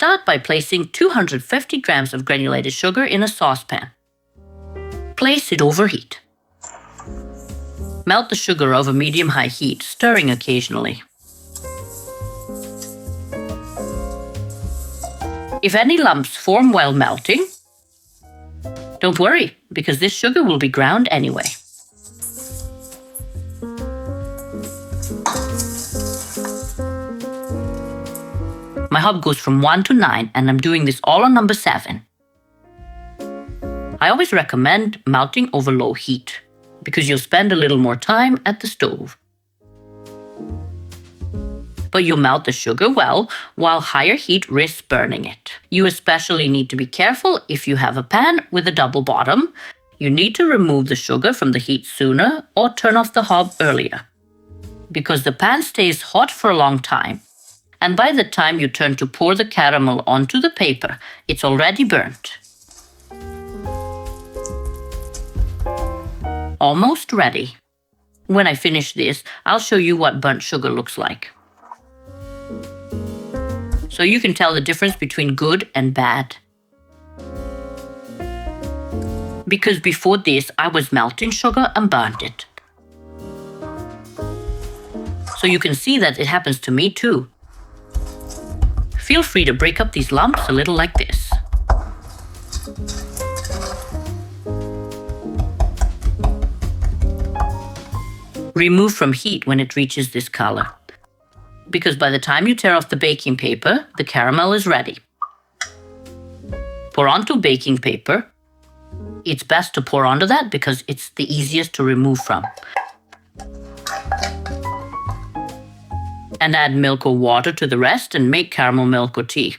Start by placing 250 grams of granulated sugar in a saucepan. Place it over heat. Melt the sugar over medium-high heat, stirring occasionally. If any lumps form while melting, don't worry, because this sugar will be ground anyway. My hob goes from 1 to 9, and I'm doing this all on number 7. I always recommend melting over low heat, because you'll spend a little more time at the stove. But you'll melt the sugar well, while higher heat risks burning it. You especially need to be careful if you have a pan with a double bottom. You need to remove the sugar from the heat sooner or turn off the hob earlier, because the pan stays hot for a long time. And by the time you turn to pour the caramel onto the paper, it's already burnt. Almost ready. When I finish this, I'll show you what burnt sugar looks like. So you can tell the difference between good and bad. Because before this, I was melting sugar and burnt it. So you can see that it happens to me too. Feel free to break up these lumps a little like this. Remove from heat when it reaches this color, because by the time you tear off the baking paper, the caramel is ready. Pour onto baking paper. It's best to pour onto that because it's the easiest to remove from. And add milk or water to the rest and make caramel milk or tea.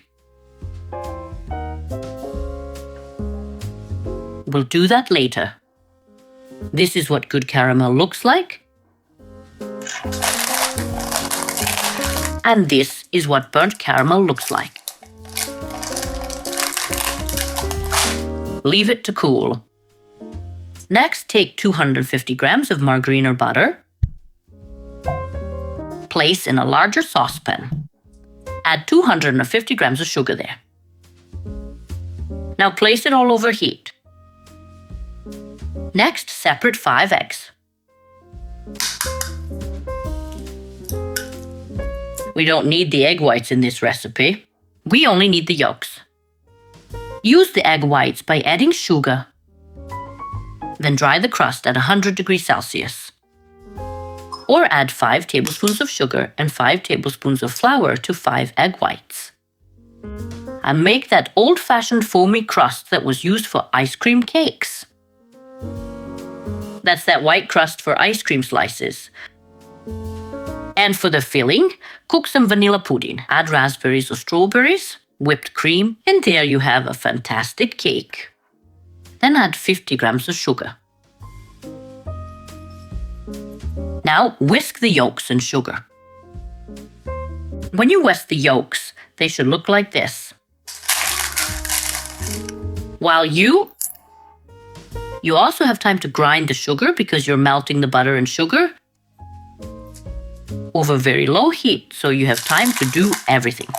We'll do that later. This is what good caramel looks like. And this is what burnt caramel looks like. Leave it to cool. Next, take 250 grams of margarine or butter. Place in a larger saucepan. Add 250 grams of sugar there. Now place it all over heat. Next, separate 5 eggs. We don't need the egg whites in this recipe. We only need the yolks. Use the egg whites by adding sugar. Then dry the crust at 100 degrees Celsius. Or add 5 tablespoons of sugar and 5 tablespoons of flour to 5 egg whites. And make that old-fashioned foamy crust that was used for ice cream cakes. That's that white crust for ice cream slices. And for the filling, cook some vanilla pudding. Add raspberries or strawberries, whipped cream, and there you have a fantastic cake. Then add 50 grams of sugar. Now whisk the yolks and sugar. When you whisk the yolks, they should look like this. While you also have time to grind the sugar because you're melting the butter and sugar over very low heat, so you have time to do everything.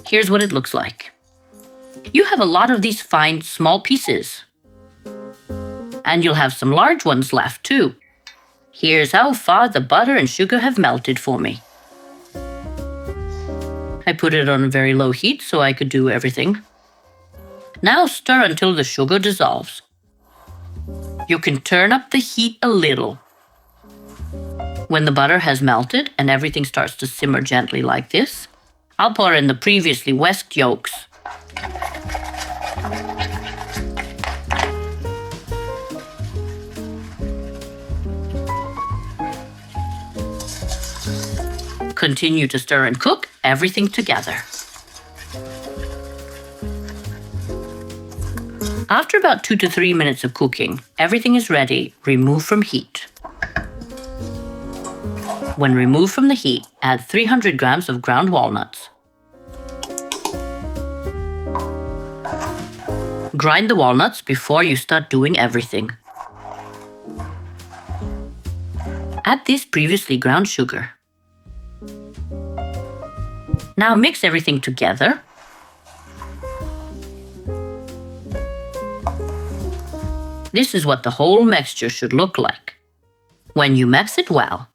Here's what it looks like. You have a lot of these fine small pieces. And you'll have some large ones left too. Here's how far the butter and sugar have melted for me. I put it on a very low heat so I could do everything. Now stir until the sugar dissolves. You can turn up the heat a little. When the butter has melted and everything starts to simmer gently like this, I'll pour in the previously whisked yolks. Continue to stir and cook everything together. After about 2 to 3 minutes of cooking, everything is ready. Remove from heat. When removed from the heat, add 300 grams of ground walnuts. Grind the walnuts before you start doing everything. Add this previously ground sugar. Now mix everything together. This is what the whole mixture should look like. When you mix it well,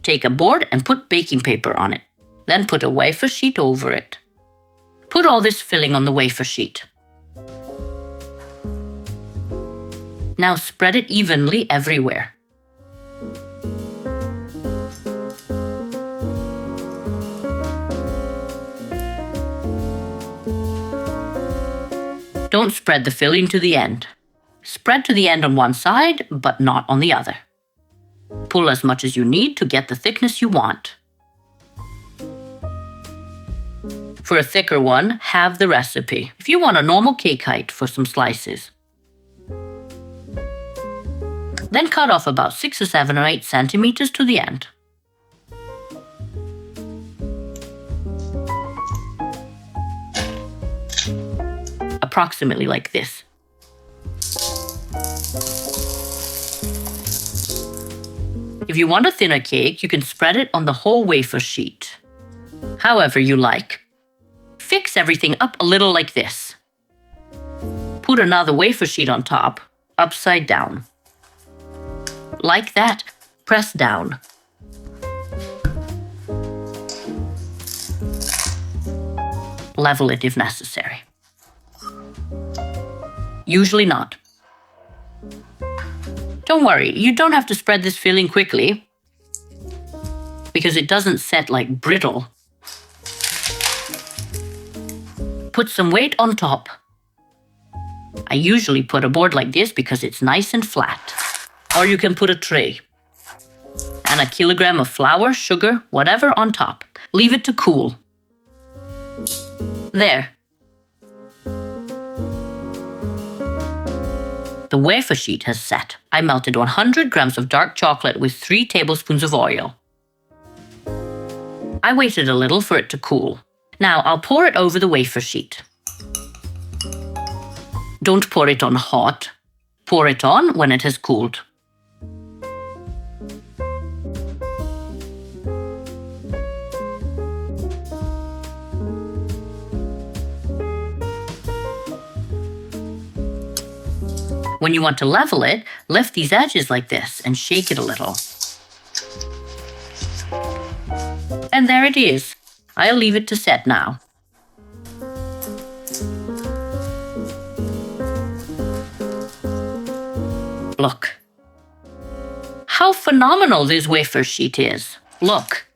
take a board and put baking paper on it. Then put a wafer sheet over it. Put all this filling on the wafer sheet. Now spread it evenly everywhere. Don't spread the filling to the end. Spread to the end on one side, but not on the other. Pull as much as you need to get the thickness you want. For a thicker one, have the recipe. If you want a normal cake height for some slices. Then cut off about 6 or 7 or 8 centimeters to the end. Approximately like this. If you want a thinner cake, you can spread it on the whole wafer sheet. However you like. Fix everything up a little like this. Put another wafer sheet on top, upside down. Like that, press down. Level it if necessary. Usually not. Don't worry, you don't have to spread this filling quickly because it doesn't set like brittle. Put some weight on top. I usually put a board like this because it's nice and flat. Or you can put a tray. And a kilogram of flour, sugar, whatever on top. Leave it to cool. There. The wafer sheet has set. I melted 100 grams of dark chocolate with 3 tablespoons of oil. I waited a little for it to cool. Now I'll pour it over the wafer sheet. Don't pour it on hot. Pour it on when it has cooled. When you want to level it, lift these edges like this and shake it a little. And there it is. I'll leave it to set now. Look. How phenomenal this wafer sheet is. Look.